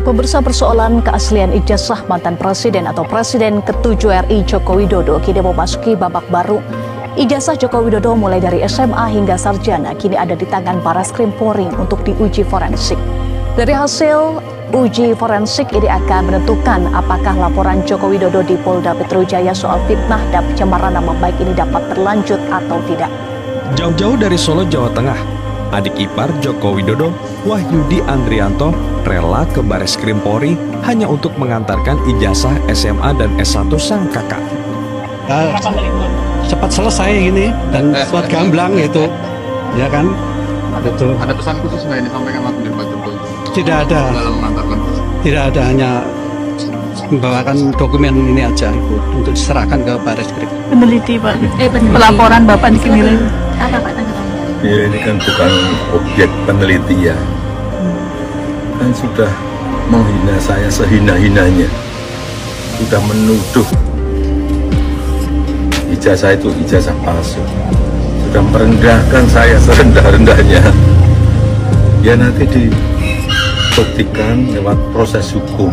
Pemirsa, persoalan keaslian ijazah mantan presiden atau Presiden ke-7 RI Joko Widodo kini memasuki babak baru. Ijazah Joko Widodo mulai dari SMA hingga sarjana kini ada di tangan Bareskrim Polri untuk diuji forensik. Dari hasil uji forensik ini akan menentukan apakah laporan Joko Widodo di Polda Metro Jaya soal fitnah dan pencemaran nama baik ini dapat berlanjut atau tidak. Jauh-jauh dari Solo, Jawa Tengah, adik ipar Joko Widodo, Wahyudi Andrianto, rela ke Bareskrim Polri hanya untuk mengantarkan ijazah SMA dan S1 sang kakak. Cepat selesai ini dan buat gamblang itu, ya kan? Betul. Ada pesan khusus nggak yang disampaikan langsung dari Pak Jokowi? Tidak ada. Dalam mengantarkan. Tidak ada, hanya membawakan dokumen ini aja Ibu, untuk diserahkan ke Bareskrim. Peneliti Pak, pelaporan Bapak di sini. Apa Pak tanggapannya? Ya, ini kan bukan objek penelitian. Kan sudah menghina saya sehina-hinanya. Sudah menuduh ijazah itu ijazah palsu. Sudah merendahkan saya serendah-rendahnya. Ya nanti dibuktikan lewat proses hukum.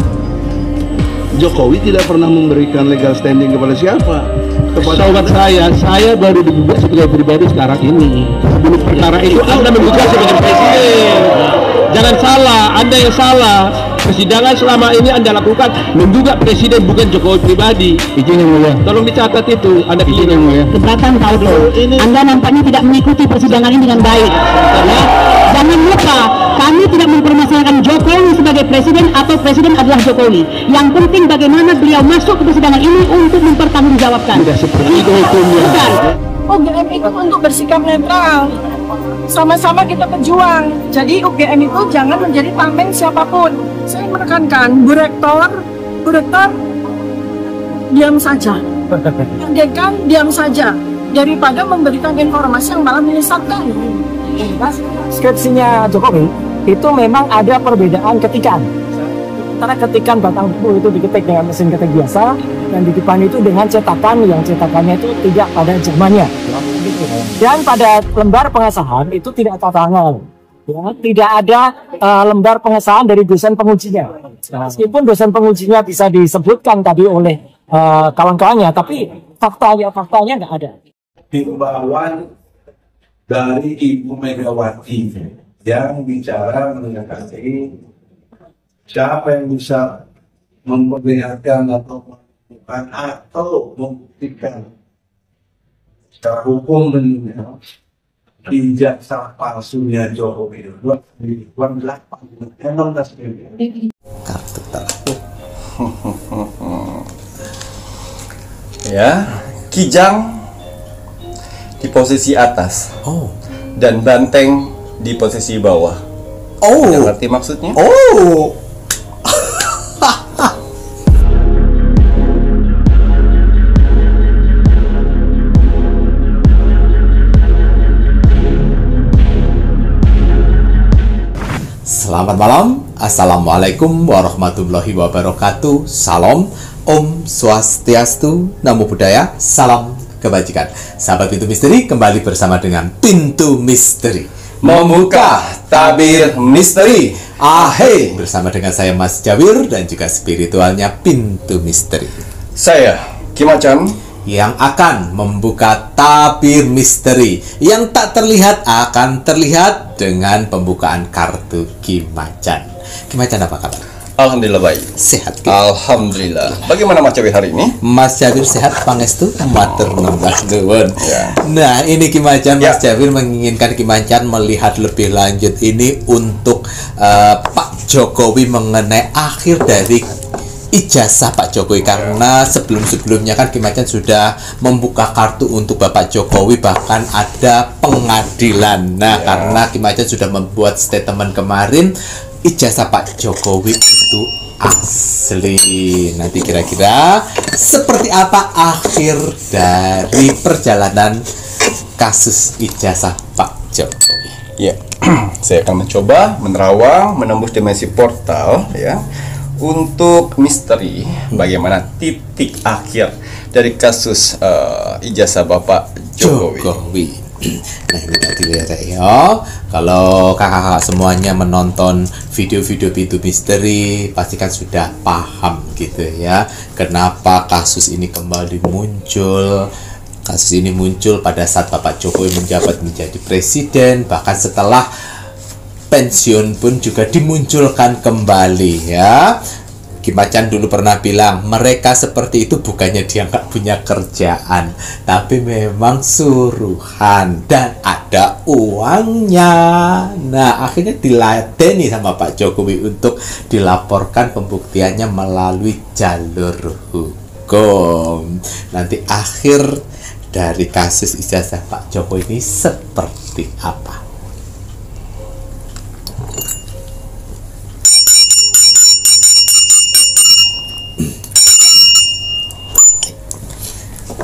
Jokowi tidak pernah memberikan legal standing kepada siapa. Kepada saya baru digugat sebagai pribadi sekarang ini. Sebelum perkara itu Anda menggugat sebagai presiden. Jangan salah, Anda yang salah. Persidangan selama ini Anda lakukan menggugat presiden bukan Jokowi pribadi. Izin yang mulia. Tolong dicatat itu, Anda izin yang mulia. Keberatan Pak Oto, Anda nampaknya tidak mengikuti persidangan ini dengan baik. Ya. Jangan lupa, kami tidak mempermasalahkan Jokowi sebagai presiden atau presiden adalah Jokowi. Yang penting bagaimana beliau masuk ke persidangan ini untuk mempertanggungjawabkan. Tidak seperti itu hukumnya. Bukan. UGM itu untuk bersikap netral, sama-sama kita berjuang. Jadi UGM itu jangan menjadi tameng siapapun. Saya menekankan, Bu Rektor diam saja, Dekan diam saja, daripada memberikan informasi yang malah menyesatkan. Skripsinya Jokowi itu memang ada perbedaan ketikan. Antara ketikan batang buku itu diketik dengan mesin ketik biasa, dan di depan itu dengan cetakan yang cetakannya itu tidak pada zamannya. Dan pada lembar pengesahan itu tidak tata tangan. Ya, tidak ada lembar pengesahan dari dosen pengujinya. Meskipun dosen pengujinya bisa disebutkan tadi oleh kawan-kawannya, tapi faktanya nggak ada. Himbauan dari Ibu Megawati yang bicara mengenai siapa yang bisa memperlihatkan atau menunjukkan atau membuktikan secara hukum ijazah palsunya Joko Widodo di 16 miliar. Kartu telepon. Ya, Kijang di posisi atas. Oh. Dan Banteng di posisi bawah. Oh. Yang arti maksudnya? Oh. Selamat malam, Assalamualaikum warahmatullahi wabarakatuh. Salam, Om Swastiastu, Namo Buddhaya, salam kebajikan. Sahabat Pintu Misteri, kembali bersama dengan Pintu Misteri, membuka tabir misteri. Ahai, bersama dengan saya Mas Jawir dan juga spiritualnya Pintu Misteri. Saya Kim Acan yang akan membuka tabir misteri yang tak terlihat akan terlihat dengan pembukaan kartu Kim Acan. Kim Acan, apa kabar? Alhamdulillah baik. Sehat. Kim? Alhamdulillah. Bagaimana Mas Jawir hari ini? Mas Jawir sehat, pangestu, matur 16 nuwun. Ya. Nah, ini Kim Acan, Mas Jawir menginginkan Kim Acan melihat lebih lanjut ini untuk Pak Jokowi mengenai akhir dari ijazah Pak Jokowi, karena sebelum-sebelumnya kan Kim Acan sudah membuka kartu untuk Bapak Jokowi, bahkan ada pengadilan. Nah, karena Kim Acan sudah membuat statement kemarin, ijazah Pak Jokowi itu asli. Nanti kira-kira seperti apa akhir dari perjalanan kasus ijazah Pak Jokowi? Ya, saya akan mencoba menerawang, menembus dimensi portal ya, untuk misteri bagaimana titik akhir dari kasus ijazah Bapak Jokowi. Nah ini tadi lihat ya, kalau kakak-kakak semuanya menonton video-video pintu misteri pasti kan sudah paham gitu ya, kenapa kasus ini kembali muncul. Kasus ini muncul pada saat Bapak Jokowi menjabat menjadi presiden, bahkan setelah pensiun pun juga dimunculkan kembali ya. Kim Macan dulu pernah bilang mereka seperti itu bukannya dia nggak punya kerjaan, tapi memang suruhan dan ada uangnya. Nah akhirnya diladeni sama Pak Jokowi untuk dilaporkan pembuktiannya melalui jalur hukum. Nanti akhir dari kasus ijazah Pak Jokowi ini seperti apa?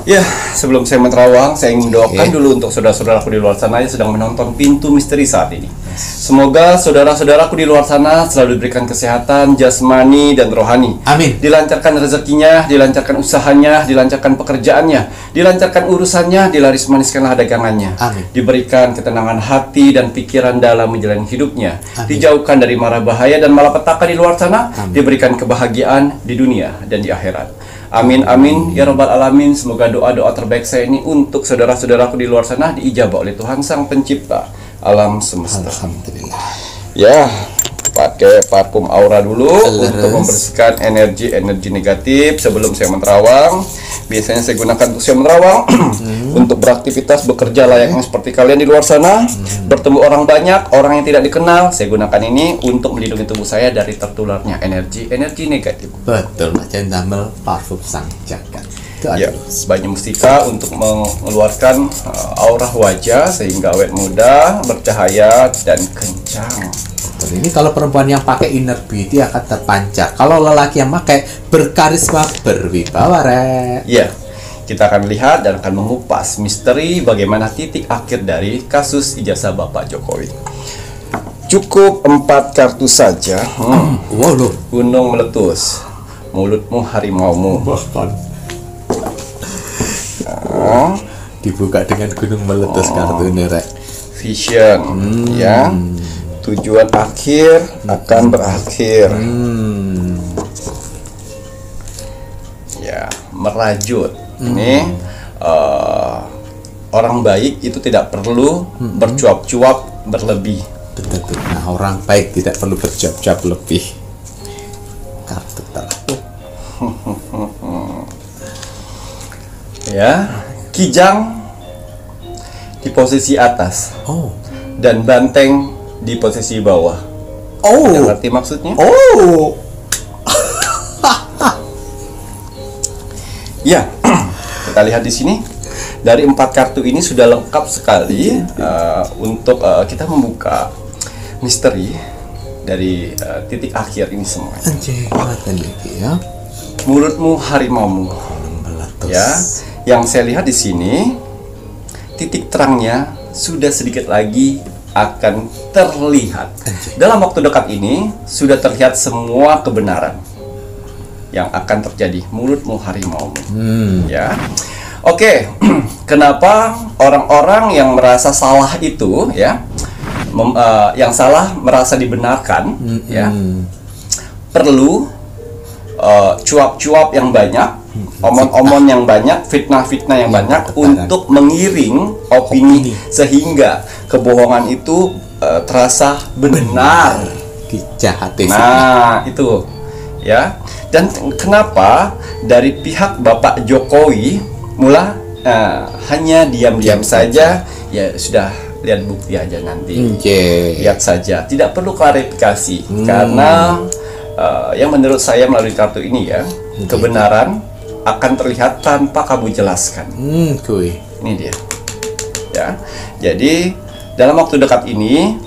Ya, sebelum saya menerawang, saya ingin mendoakan dulu untuk saudara-saudaraku di luar sana yang sedang menonton pintu misteri saat ini. Semoga saudara-saudaraku di luar sana selalu diberikan kesehatan, jasmani, dan rohani. Amin. Dilancarkan rezekinya, dilancarkan usahanya, dilancarkan pekerjaannya, dilancarkan urusannya, dilaris maniskanlah dagangannya. Amin. Diberikan ketenangan hati dan pikiran dalam menjalani hidupnya. Amin. Dijauhkan dari mara bahaya dan malapetaka di luar sana. Amin. Diberikan kebahagiaan di dunia dan di akhirat. Amin, amin, ya Rabbal Alamin. Semoga doa-doa terbaik saya ini untuk saudara-saudaraku di luar sana diijabah oleh Tuhan Sang Pencipta alam semesta. Alhamdulillah. Ya, pakai parfum aura dulu untuk membersihkan energi-energi negatif sebelum saya menerawang. Biasanya saya gunakan untuk saya menerawang untuk beraktivitas bekerja layaknya seperti kalian di luar sana, bertemu orang banyak, orang yang tidak dikenal. Saya gunakan ini untuk melindungi tubuh saya dari tertularnya energi-energi negatif. Betul, macam damel parfum sang jagat. Ya, banyak mustika untuk mengeluarkan aura wajah sehingga awet muda, bercahaya dan kencang. Ini kalau perempuan yang pakai inner beauty akan terpancar. Kalau lelaki yang pakai berkarisma, berwibawa, ya, kita akan lihat dan akan mengupas misteri bagaimana titik akhir dari kasus ijazah Bapak Jokowi. Cukup 4 kartu saja. Wow loh. Gunung meletus, mulutmu harimaumu. Bahkan dibuka dengan gunung meletus kartu ini, Vision, ya. Tujuan akhir akan berakhir. Ya, merajut. Ini orang baik itu tidak perlu bercuap-cuap berlebih. Betul. Nah, orang baik tidak perlu bercuap-cuap lebih. Kartu terakhir. Ya, kijang di posisi atas. Oh. Dan banteng di posisi bawah. Oh. Ada ngerti maksudnya? Oh. Ya, kita lihat di sini dari 4 kartu ini sudah lengkap sekali untuk kita membuka misteri dari titik akhir ini semua. Ya. Mulutmu harimaumu. Ya, yang saya lihat di sini titik terangnya sudah sedikit lagi akan terlihat. Dalam waktu dekat ini sudah terlihat semua kebenaran yang akan terjadi. Mulutmu harimaumu. Ya. Oke, kenapa orang-orang yang merasa salah itu ya, yang salah merasa dibenarkan ya, perlu cuap-cuap yang banyak, omon-omon yang banyak, fitnah-fitnah yang banyak untuk mengiring opini sehingga kebohongan itu terasa benar. Nah, itu ya. Dan kenapa dari pihak Bapak Jokowi mula hanya diam-diam saja, ya sudah, lihat bukti aja nanti. Lihat saja, tidak perlu klarifikasi karena yang menurut saya melalui kartu ini ya, kebenaran akan terlihat tanpa kamu jelaskan. Ini dia. Ya. Jadi dalam waktu dekat ini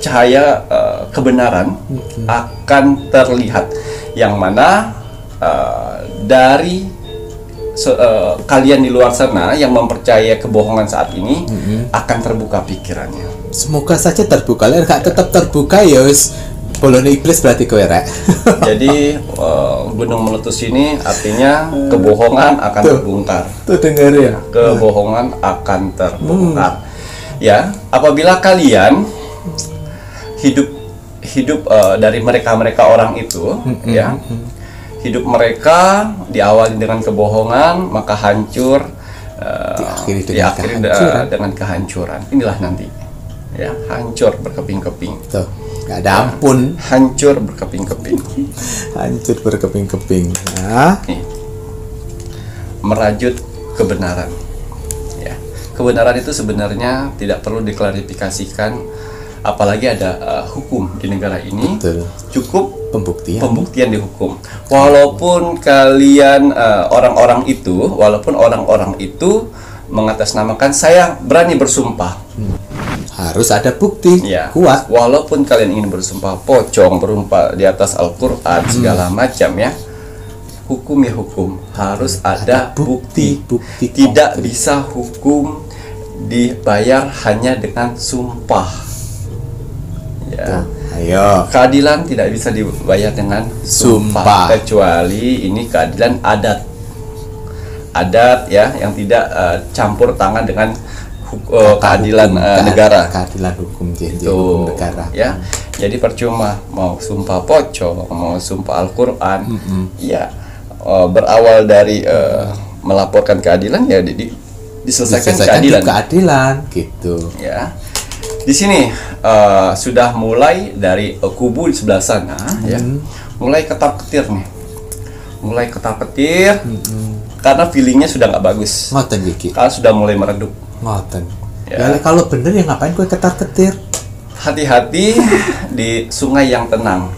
cahaya kebenaran akan terlihat, yang mana dari kalian di luar sana yang mempercayai kebohongan saat ini akan terbuka pikirannya. Semoga saja terbuka. Gak tetap terbuka ya wis Bolone iblis berarti kowe rek. Jadi gunung meletus ini artinya kebohongan akan terbongkar. Tuh dengerin. Kebohongan akan terbongkar. Ya, apabila kalian hidup dari mereka orang itu, ya, hidup mereka diawali dengan kebohongan, maka hancur, diakhiri dengan kehancuran. Inilah nanti, ya, hancur berkeping-keping. Tuh. Gak ada ampun, hancur berkeping-keping. Hancur berkeping-keping. Nah, merajut kebenaran. Ya, kebenaran itu sebenarnya tidak perlu diklarifikasikan, apalagi ada hukum di negara ini. Betul. Cukup pembuktian di hukum. Walaupun kalian orang-orang itu mengatasnamakan saya berani bersumpah. Harus ada bukti kuat. Walaupun kalian ingin bersumpah pocong, bersumpah di atas Al-Quran, segala macam ya, hukum ya hukum, harus ada bukti. Tidak bisa hukum dibayar hanya dengan sumpah. Ya. Ayo. Keadilan tidak bisa dibayar dengan sumpah. Kecuali ini keadilan adat ya, yang tidak campur tangan dengan keadilan negara, keadilan hukum negara. Ya, jadi percuma mau sumpah pocong, mau sumpah Al-Quran, ya berawal dari melaporkan keadilan, ya diselesaikan keadilan, gitu. Ya, di sini sudah mulai dari kubu di sebelah sana, ya, mulai ketar-ketir nih, karena feelingnya sudah nggak bagus. Ngoten iki. Kalau sudah mulai meredup. Ngoten. Ya, kalau bener ya ngapain gue ketar-ketir? Hati-hati di sungai yang tenang,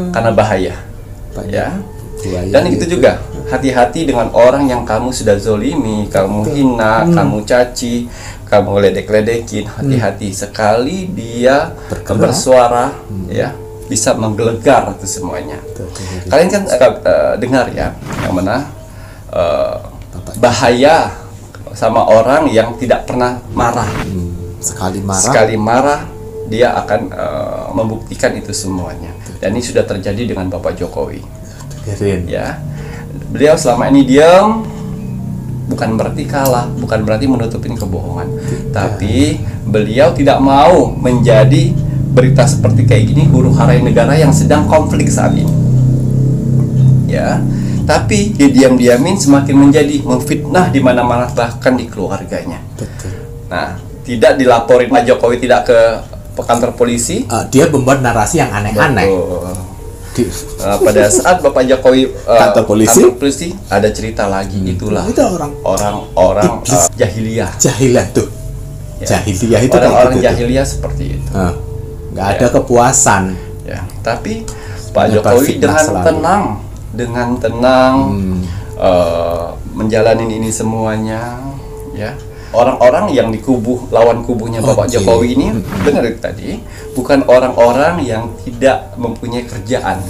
karena bahaya. Ya. Dan itu juga, hati-hati dengan orang yang kamu sudah zolimi, kamu hina, kamu caci, kamu ledek-ledekin. Hati-hati sekali dia bersuara, ya, bisa menggelegar itu semuanya. Kalian kan dengar ya, yang mana bahaya sama orang yang tidak pernah marah. Sekali marah dia akan membuktikan itu semuanya. Dan ini sudah terjadi dengan Bapak Jokowi. Ya, beliau selama ini diam, bukan berarti kalah, bukan berarti menutupin kebohongan, tapi beliau tidak mau menjadi berita seperti kayak gini huru-hara negara yang sedang konflik saat ini. Ya, tapi dia diam-diamin semakin menjadi memfitnah di mana-mana, bahkan di keluarganya. Betul. Nah, tidak dilaporin Pak Jokowi tidak ke kantor polisi. Dia membuat narasi yang aneh-aneh. Pada saat Bapak Jokowi kantor polisi ada cerita lagi, itulah itu orang-orang jahiliyah. Jahiliyah tuh. Ya. Jahiliyah itu orang-orang jahiliyah seperti itu. Nggak ada kepuasan. Ya, tapi Pak Jokowi dengan tenang menjalanin ini semuanya, ya. Orang-orang yang di lawan kubunya Bapak Jokowi ini, benar itu tadi, bukan orang-orang yang tidak mempunyai kerjaan.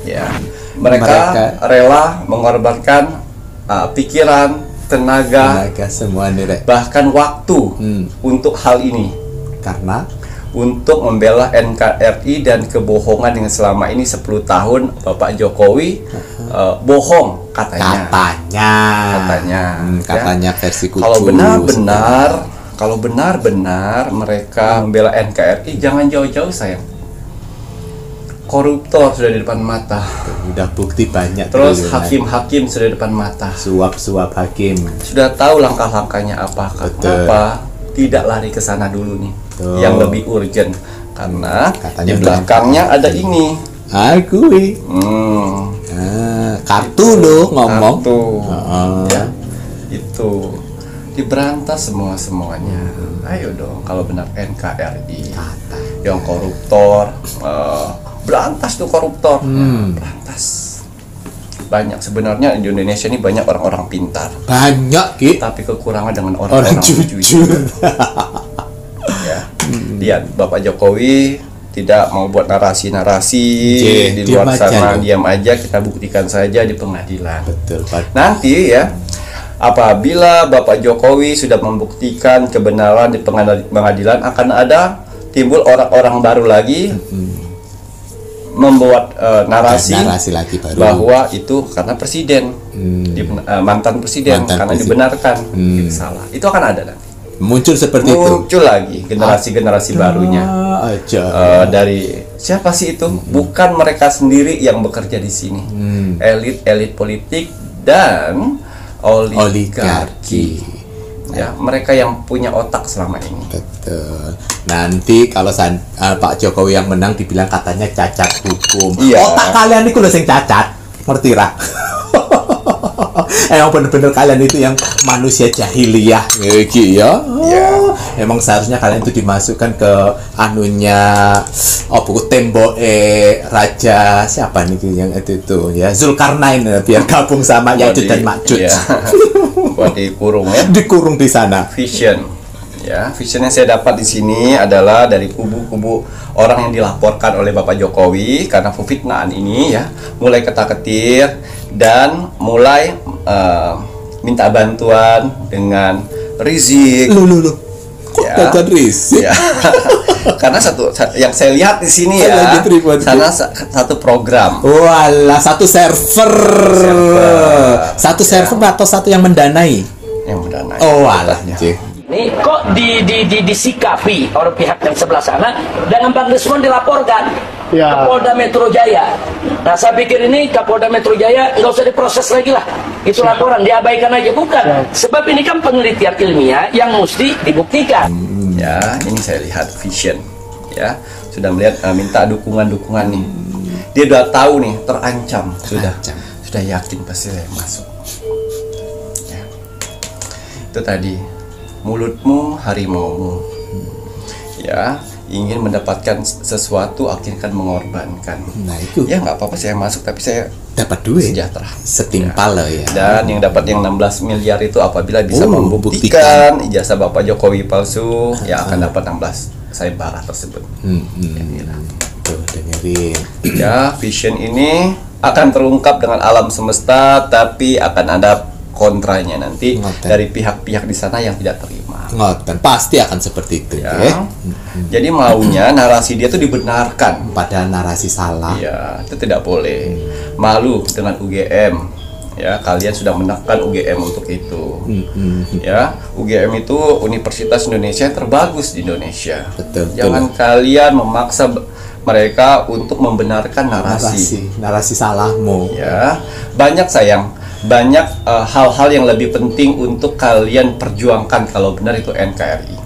Ya, mereka rela mengorbankan pikiran, tenaga semua bahkan waktu untuk hal ini. Karena untuk membela NKRI dan kebohongan yang selama ini 10 tahun Bapak Jokowi bohong katanya versi kucu. Kalau benar-benar mereka membela NKRI, jangan jauh-jauh sayang. Koruptor sudah di depan mata. Udah bukti banyak. Terus hakim-hakim sudah di depan mata. Suap-suap hakim. Sudah tahu langkah-langkahnya apa. Kenapa tidak lari ke sana dulu nih? Yang lebih urgent, karena katanya di belakangnya ada ini. Akui. Kartu lo ngomong. Ya, itu diberantas semuanya. Ayo dong, kalau benar NKRI yang koruptor, berantas tuh koruptor. Berantas. Banyak sebenarnya di Indonesia ini banyak orang-orang pintar. Banyak tapi kekurangan dengan orang-orang jujur. Ya, lihat Bapak Jokowi tidak mau buat narasi-narasi di luar sana, diam aja, kita buktikan saja di pengadilan. Betul, Pak. Nanti ya, apabila Bapak Jokowi sudah membuktikan kebenaran di pengadilan, akan ada timbul orang-orang baru lagi membuat narasi lagi baru bahwa itu karena presiden, mantan presiden, karena dibenarkan itu salah. Itu akan ada nanti. Muncul seperti itu. Muncul lagi generasi barunya. Dari siapa sih itu? Bukan mereka sendiri yang bekerja di sini. Elit politik dan oligarki. Ya, mereka yang punya otak selama ini. Betul. Nanti kalau Pak Jokowi yang menang dibilang katanya cacat hukum. Iya. Otak kalian itu loh yang cacat. Ngerti ra? Emang bener-bener kalian itu yang manusia jahiliyah ya. Emang seharusnya kalian itu dimasukkan ke anunya buku tembok raja siapa nih yang itu ya, Zulkarnain, biar gabung sama Ya'juj dan Ma'juj. Buat dikurung ya. Dikurung di sana. Vision. Ya, vision yang saya dapat di sini adalah dari kubu-kubu orang yang dilaporkan oleh Bapak Jokowi karena fitnaan ini ya, mulai ketar-ketir dan mulai minta bantuan dengan rizik. Kok bantuan rizik? Ya. Karena yang saya lihat di sini ya, sana satu program. Walah, satu server. Satu server atau satu yang mendanai? Yang mendanai. Oh, walah. Nih kok disikapi oleh pihak yang sebelah sana dengan Bang Desmond dilaporkan ke Polda Metro Jaya. Nah, saya pikir ini Kapolda Metro Jaya nggak usah diproses lagi lah. Itu laporan diabaikan aja, bukan? Sebab ini kan penelitian ilmiah yang mesti dibuktikan. Ya, ini saya lihat vision. Ya, sudah melihat minta dukungan nih. Dia udah tahu nih terancam. Sudah yakin pasti saya masuk. Ya. Itu tadi. Mulutmu harimaumu, ya, ingin mendapatkan sesuatu akhirnya kan mengorbankan. Nah itu. Ya nggak apa-apa saya masuk tapi saya dapat duit sejahtera. Setimpal ya. Dan yang dapat yang 16 miliar itu apabila bisa membuktikan ijazah Bapak Jokowi palsu, ya akan dapat 16 sayembara tersebut. Tuh dengerin. Ya, vision ini akan terungkap dengan alam semesta, tapi akan ada kontranya nanti dari pihak-pihak di sana yang tidak terima. Dan pasti akan seperti itu ya. Jadi maunya narasi dia itu dibenarkan, padahal narasi salah. Ya, itu tidak boleh. Malu dengan UGM. Ya, kalian sudah menekan UGM untuk itu. Ya, UGM itu Universitas Indonesia yang terbagus di Indonesia. Jangan kalian memaksa mereka untuk membenarkan narasi salahmu. Ya, banyak hal-hal yang lebih penting untuk kalian perjuangkan kalau benar itu NKRI.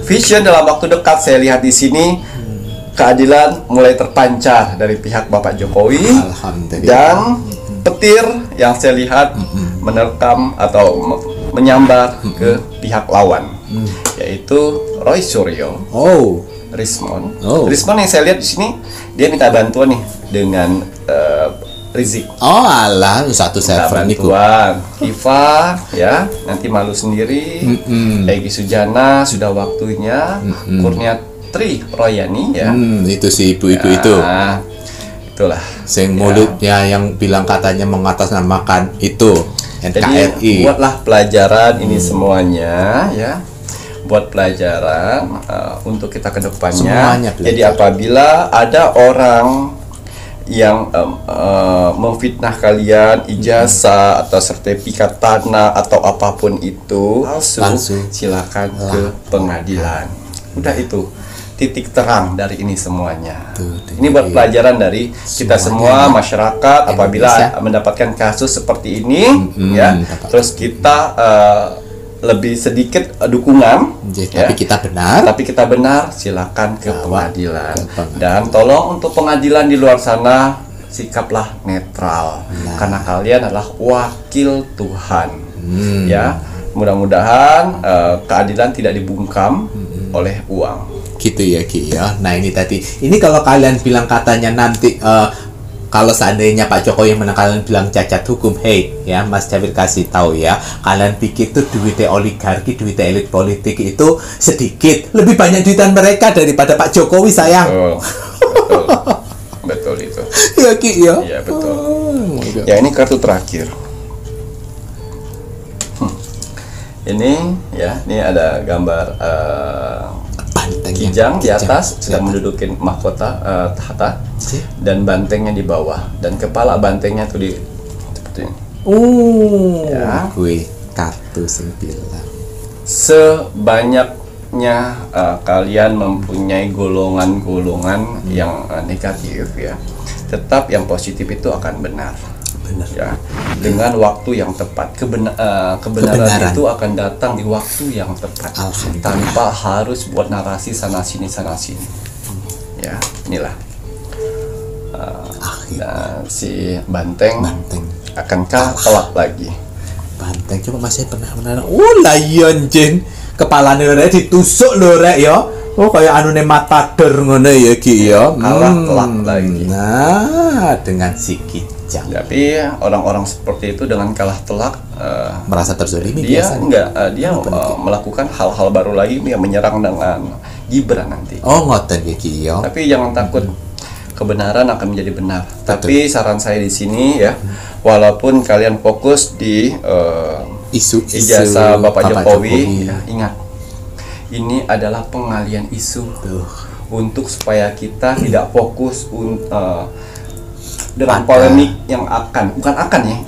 Vision dalam waktu dekat saya lihat di sini keadilan mulai terpancar dari pihak Bapak Jokowi dan petir yang saya lihat menerkam atau menyambar ke pihak lawan, yaitu Roy Suryo, Rismon. Rismon yang saya lihat di sini dia minta bantuan nih dengan Rizik. Alah, satu server nih bantuan. Iva ya, nanti malu sendiri. Egy Sujana sudah waktunya. Kurniatri Royani ya. Itu si ibu-ibu itu. Itulah. Sing mulutnya yang bilang katanya mengatasnamakan itu NKRI. Jadi buatlah pelajaran ini semuanya ya. Buat pelajaran untuk kita ke depannya. Jadi apabila ada orang yang memfitnah kalian ijazah atau sertifikat tanah atau apapun itu palsu, silakan ke pengadilan. Udah itu titik terang dari ini semuanya. Ini buat pelajaran dari kita semua masyarakat apabila mendapatkan kasus seperti ini ya, terus kita lebih sedikit dukungan, tapi kita benar, silakan ke pengadilan. Dan tolong untuk pengadilan di luar sana sikaplah netral, karena kalian adalah wakil Tuhan. Ya, mudah-mudahan keadilan tidak dibungkam oleh uang. Gitu ya Ki ya. Nah ini tadi, ini kalau kalian bilang katanya nanti kalau seandainya Pak Jokowi yang menang, kalian bilang cacat hukum, hey ya Mas Jawir kasih tahu ya, kalian pikir tuh duitnya oligarki, duitnya elit politik itu sedikit, lebih banyak duitan mereka daripada Pak Jokowi sayang. Betul itu. Ya Ki ya. Iya betul. Ya ini kartu terakhir. Ini ya, ini ada gambar Kijang di atas sedang menduduki mahkota tahta, dan bantengnya di bawah, dan kepala bantengnya tuh di seperti ini. Ya. Gue kartu sing bilang. Sebanyaknya kalian mempunyai golongan-golongan yang negatif ya, tetap yang positif itu akan benar. Ya, dengan waktu yang tepat. Kebenaran itu akan datang di waktu yang tepat, tanpa harus buat narasi sana sini. Ya, inilah si Banteng akankah telak lagi? Banteng coba masih pernah layon Jin, kepalane rek ditusuk lho rek ya. Oh kayak anune matador ngono ya Ki ya. Kalah telak lagi. Nah, dengan si Kijang. Tapi orang-orang seperti itu dengan kalah telak merasa terzolimi dia biasanya. dia melakukan hal-hal baru lagi yang menyerang dengan Gibran nanti. Oh ngoten ya Ki ya. Tapi jangan takut, kebenaran akan menjadi benar. Tapi saran saya di sini ya, walaupun kalian fokus di isu ijazah Bapak Jokowi. Ya, ingat, ini adalah pengalian isu untuk supaya kita tidak fokus dengan polemik yang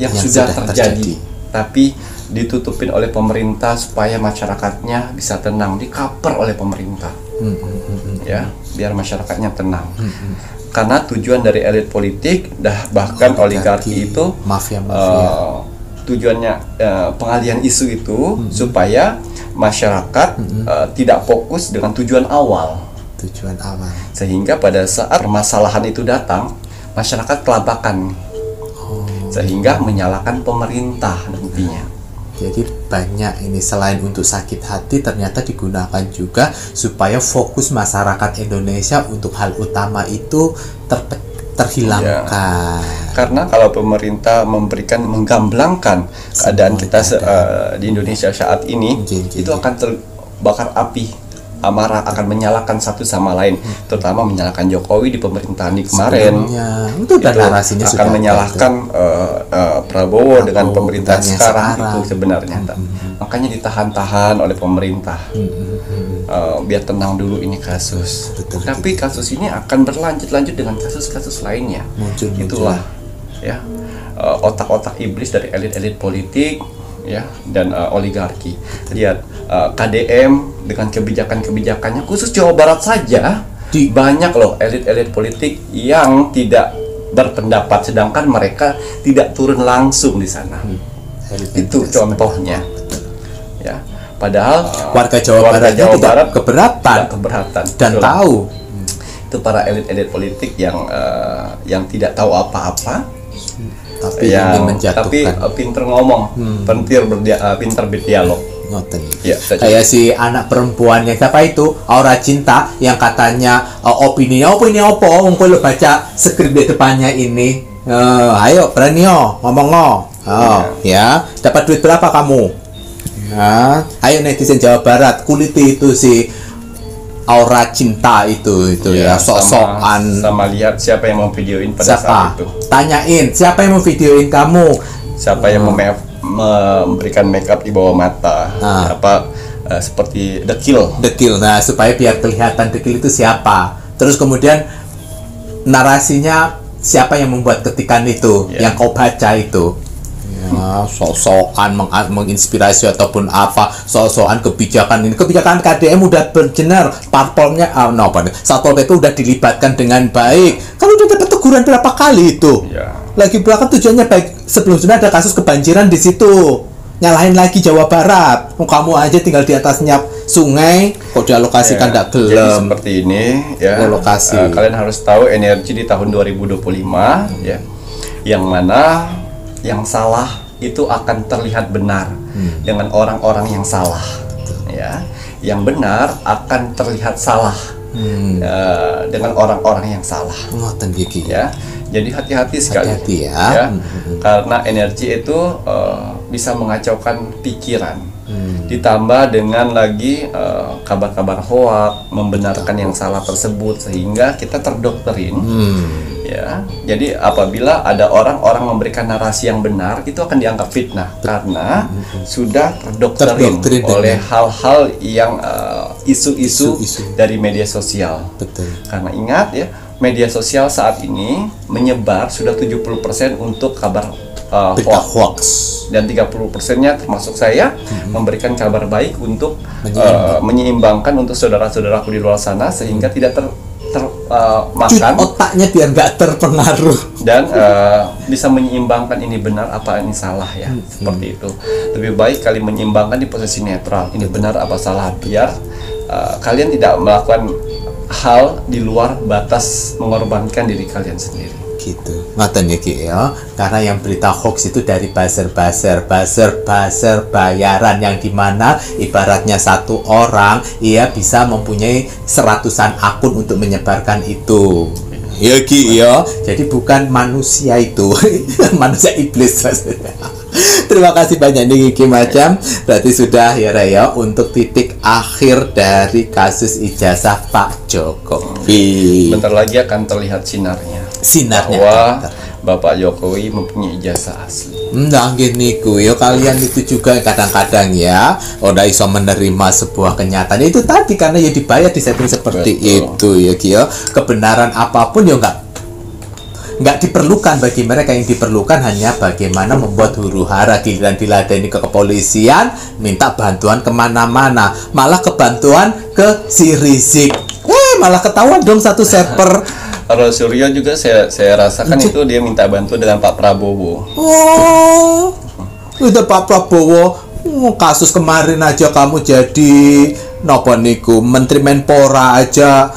yang sudah terjadi, tapi ditutupin oleh pemerintah supaya masyarakatnya bisa tenang, dikaper oleh pemerintah. Ya, biar masyarakatnya tenang. Karena tujuan dari elit politik bahkan oligarki itu tujuannya pengalian isu itu supaya masyarakat tidak fokus dengan tujuan awal. Sehingga pada saat permasalahan itu datang, masyarakat kelabakan. Sehingga menyalahkan pemerintah nantinya. Jadi banyak ini selain untuk sakit hati ternyata digunakan juga supaya fokus masyarakat Indonesia untuk hal utama itu terhilangkan. Ya. Karena kalau pemerintah menggamblangkan keadaan kita di Indonesia saat ini, itu akan terbakar api amarah, akan menyalahkan satu sama lain, terutama menyalahkan Jokowi di pemerintahan kemarin. Itu narasinya akan menyalahkan Prabowo dengan pemerintahan sekarang itu sebenarnya. Makanya ditahan-tahan oleh pemerintah. Biar tenang dulu ini kasus. Tapi kasus ini akan berlanjut-lanjut dengan kasus-kasus lainnya. Itulah ya otak-otak iblis dari elit-elit politik ya dan oligarki. Lihat KDM dengan kebijakan-kebijakannya khusus Jawa Barat saja banyak loh elit-elit politik yang tidak berpendapat, sedangkan mereka tidak turun langsung di sana. Itu contohnya. Ya, padahal warga Jawa Barat tidak keberatan dan tahu. Itu para elit-elit politik yang tidak tahu apa-apa. Tapi pinter ngomong, pinter berdialog. Ya, kayak si anak perempuannya siapa itu, Aura Cinta, yang katanya opini apa ungkul baca skrip di depannya ini. Ayo berani ngomong ya, dapat duit berapa kamu? Ayo netizen Jawa Barat, kuliti itu si Aura Cinta itu ya sok-sokan sama lihat siapa yang mau videoin pada saat itu. Tanyain siapa yang mau videoin kamu, siapa yang memberikan make up di bawah mata, seperti dekil. Nah, supaya biar kelihatan dekil itu siapa. Terus kemudian narasinya siapa yang membuat ketikan itu, yang kau baca itu. Ya, sok-sokan menginspirasi ataupun apa, sok-sokan kebijakan ini. Kebijakan KDM udah berjenar, parpolnya Satpol PP udah dilibatkan dengan baik. Kalau udah dapat teguran berapa kali itu? Lagi belakang tujuannya baik. Sebelumnya ada kasus kebanjiran di situ. Nyalahin lagi Jawa Barat. Kamu aja tinggal di atasnya sungai, kok dialokasikan tidak gelem. Jadi seperti ini ya. Kalian harus tahu energi di tahun 2025 ya. Yang mana yang salah itu akan terlihat benar dengan orang-orang yang salah. Ya. Yang benar akan terlihat salah dengan orang-orang yang salah. Ya. Jadi hati-hati sekali ya. Karena energi itu bisa mengacaukan pikiran. Ditambah dengan lagi kabar-kabar hoak membenarkan yang salah tersebut, sehingga kita terdoktrin. Ya, jadi apabila ada orang-orang memberikan narasi yang benar, itu akan dianggap fitnah karena sudah terdoktrin oleh hal-hal yang isu-isu dari media sosial. Betul. Karena ingat ya, media sosial saat ini menyebar sudah 70% untuk kabar hoax. Dan 30%-nya termasuk saya memberikan kabar baik untuk menyeimbangkan untuk saudara-saudaraku di luar sana sehingga tidak makan otaknya biar nggak terpengaruh dan bisa menyeimbangkan ini benar apa ini salah ya, seperti itu. Lebih baik kalian menyeimbangkan di posisi netral, ini benar apa salah, biar kalian tidak melakukan hal di luar batas mengorbankan diri kalian sendiri. Gitu, ngoten ya Ki ya. Karena yang berita hoax itu dari buzzer bayaran yang dimana ibaratnya satu orang ia bisa mempunyai seratusan akun untuk menyebarkan itu. Ya Ki ya. Jadi bukan manusia itu, manusia iblis. Terima kasih banyak nih Ki Macam. Berarti sudah ya Raya untuk titik akhir dari kasus ijazah Pak Jokowi. Bentar lagi akan terlihat sinarnya bahwa Bapak Jokowi mempunyai ijazah asli. Nah gini ya, kalian itu juga kadang-kadang ya udah iso menerima sebuah kenyataan itu tadi karena ya dibayar di setting seperti itu ya Ki ya. Kebenaran apapun ya nggak diperlukan. Bagi mereka yang diperlukan hanya bagaimana membuat huru-hara, giliran diladeni ke kepolisian minta bantuan kemana-mana, malah kebantuan ke si Rizik, malah ketahuan dong satu server. Kalau Suryo juga saya rasakan itu dia minta bantuan dengan Pak Prabowo. Oh, itu Pak Prabowo. Kasus kemarin aja kamu jadi nopo niku Menteri Menpora aja,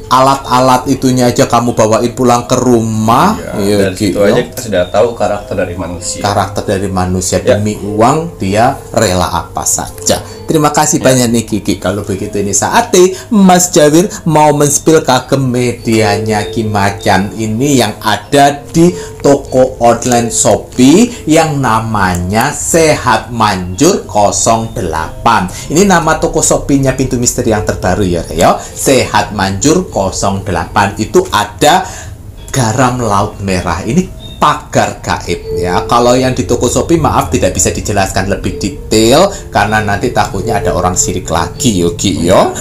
alat-alat itunya aja kamu bawain pulang ke rumah. Ya, dari situ aja kita sudah tahu karakter dari manusia. Karakter dari manusia demi uang dia rela apa saja. Terima kasih banyak nih Kiki. Kalau begitu ini saatnya Mas Jawir mau men-spill kagem medianya Ki Macam ini yang ada di toko online Shopee yang namanya Sehat Manjur 08. Ini nama toko Shopee-nya Pintu Misteri yang terbaru ya. Sehat Manjur 08 itu ada garam laut merah. Ini pagar gaib ya. Kalau yang di toko Shopee maaf tidak bisa dijelaskan lebih detail karena nanti takutnya ada orang sirik lagi Yogi yo.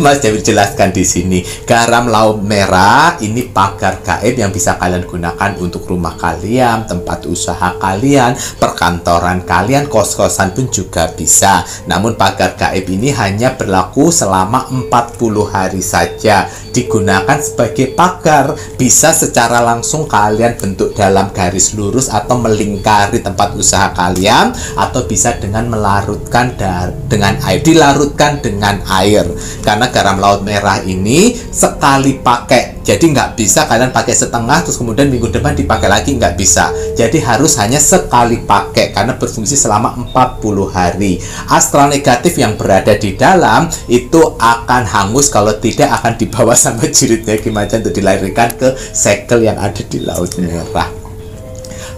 Mas Jawir jelaskan di sini. Garam laut merah ini pagar gaib yang bisa kalian gunakan untuk rumah kalian, tempat usaha kalian, perkantoran kalian, kos-kosan pun juga bisa. Namun pagar gaib ini hanya berlaku selama 40 hari saja. Digunakan sebagai pagar, bisa secara langsung kalian bentuk dalam garis lurus atau melingkari tempat usaha kalian, atau bisa dengan melarutkan dengan air, dilarutkan dengan air. Karena garam laut merah ini sekali pakai, jadi nggak bisa kalian pakai setengah terus kemudian minggu depan dipakai lagi, nggak bisa. Jadi harus hanya sekali pakai karena berfungsi selama 40 hari. Astral negatif yang berada di dalam itu akan hangus kalau tidak akan dibawa sama juritnya Ki Macam untuk dilarikan ke segel yang ada di laut merah.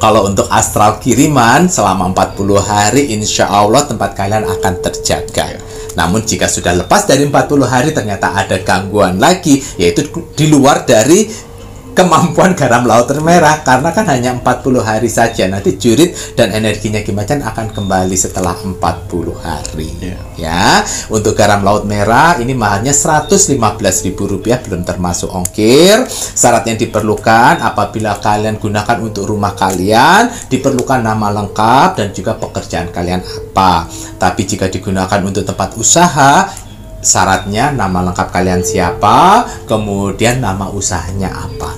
Kalau untuk astral kiriman selama 40 hari insya Allah tempat kalian akan terjaga. Namun jika sudah lepas dari 40 hari ternyata ada gangguan lagi, yaitu di luar dari kemampuan garam laut merah, karena kan hanya 40 hari saja. Nanti jurit dan energinya Ki Macam akan kembali setelah 40 hari. Ya, untuk garam laut merah ini mahalnya Rp115.000, belum termasuk ongkir. Syarat yang diperlukan apabila kalian gunakan untuk rumah kalian, diperlukan nama lengkap dan juga pekerjaan kalian apa. Tapi jika digunakan untuk tempat usaha, syaratnya nama lengkap kalian siapa, kemudian nama usahanya apa.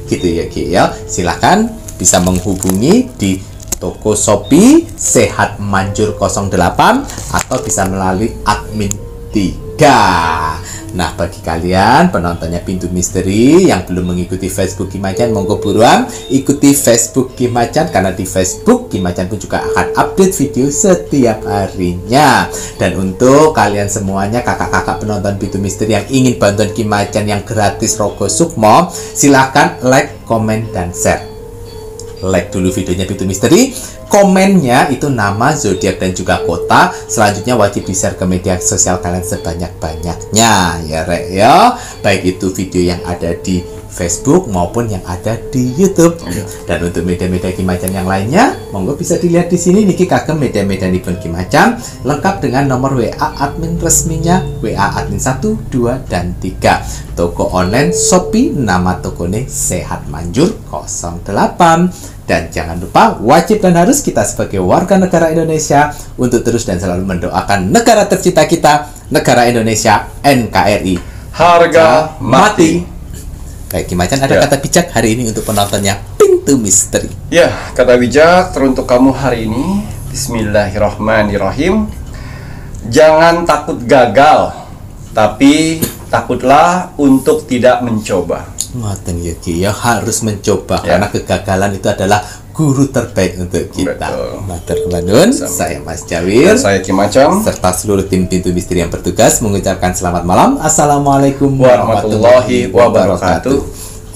Gitu ya Ki ya. Silahkan bisa menghubungi di toko Shopee Sehat Manjur 08 atau bisa melalui admin 3. Nah, bagi kalian penontonnya Pintu Misteri yang belum mengikuti Facebook Ki Macam, monggo buruan ikuti Facebook Ki Macam, karena di Facebook Ki Macam pun juga akan update video setiap harinya. Dan untuk kalian semuanya kakak-kakak penonton Pintu Misteri yang ingin bantuan Ki Macam yang gratis Rogo Sukmo, silahkan like, komen, dan share. Like dulu videonya Pintu Misteri, komennya itu nama, zodiak, dan juga kota. Selanjutnya wajib di-share ke media sosial kalian sebanyak-banyaknya ya Rek ya. Baik itu video yang ada di Facebook maupun yang ada di YouTube. Dan untuk media-media Ki Macan yang lainnya, monggo bisa dilihat di sini niki kagem media-media nipun Ki Macan lengkap dengan nomor WA admin resminya, WA admin 1, 2, dan 3. Toko online Shopee, nama tokone Sehat Manjur 08. Dan jangan lupa, wajib dan harus kita sebagai warga negara Indonesia untuk terus dan selalu mendoakan negara tercinta kita, negara Indonesia NKRI. Harga mati. Baik, Ki Macan, ada kata bijak hari ini untuk penontonnya Pintu Misteri. Ya, kata bijak teruntuk kamu hari ini. Bismillahirrahmanirrahim. Jangan takut gagal, tapi takutlah untuk tidak mencoba. Ngoten ya Ki, ya harus mencoba karena kegagalan itu adalah guru terbaik untuk kita. Matur nuwun, saya Mas Jawir, dan saya Ki Macan, serta seluruh tim Pintu Misteri yang bertugas mengucapkan selamat malam. Assalamualaikum warahmatullahi wabarakatuh.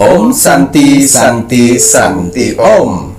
Om Santi Santi Santi Om.